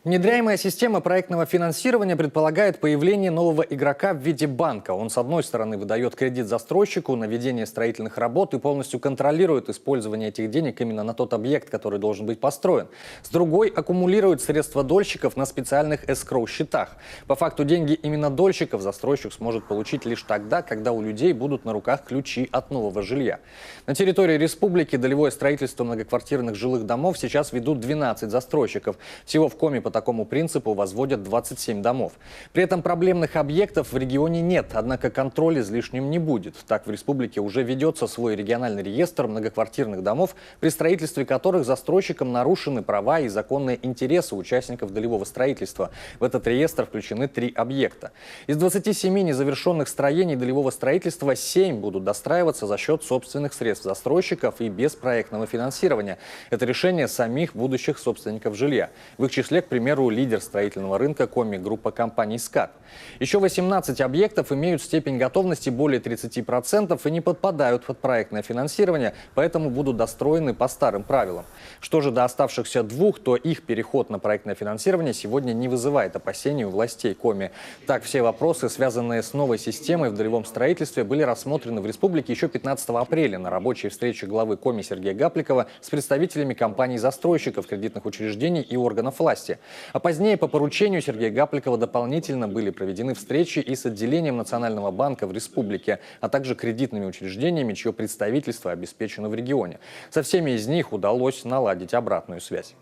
Внедряемая система проектного финансирования предполагает появление нового игрока в виде банка. Он, с одной стороны, выдает кредит застройщику на ведение строительных работ и полностью контролирует использование этих денег именно на тот объект, который должен быть построен. С другой, аккумулирует средства дольщиков на специальных эскроу-счетах. По факту деньги именно дольщиков застройщик сможет получить лишь тогда, когда у людей будут на руках ключи от нового жилья. На территории республики долевое строительство многоквартирных жилых домов сейчас ведут 12 застройщиков. Всего в Коми по такому принципу возводят 27 домов. При этом проблемных объектов в регионе нет, однако контроль излишним не будет. Так, в республике уже ведется свой региональный реестр многоквартирных домов, при строительстве которых застройщикам нарушены права и законные интересы участников долевого строительства. В этот реестр включены 3 объекта. Из 27 незавершенных строений долевого строительства 7 будут достраиваться за счет собственных средств застройщиков и без проектного финансирования. Это решение самих будущих собственников жилья. В их числе, к примеру, лидер строительного рынка Коми, группа компаний «СКАТ». Еще 18 объектов имеют степень готовности более 30% и не подпадают под проектное финансирование, поэтому будут достроены по старым правилам. Что же до оставшихся 2, то их переход на проектное финансирование сегодня не вызывает опасений у властей Коми. Так, все вопросы, связанные с новой системой в долевом строительстве, были рассмотрены в республике еще 15 апреля на рабочей встрече главы Коми Сергея Гапликова с представителями компаний-застройщиков, кредитных учреждений и органов власти. А позднее по поручению Сергея Гапликова дополнительно были проведены встречи и с отделением Национального банка в республике, а также кредитными учреждениями, чье представительство обеспечено в регионе. Со всеми из них удалось наладить обратную связь.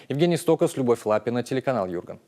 Евгений Стокос, Любовь Лапина, телеканал Юрган.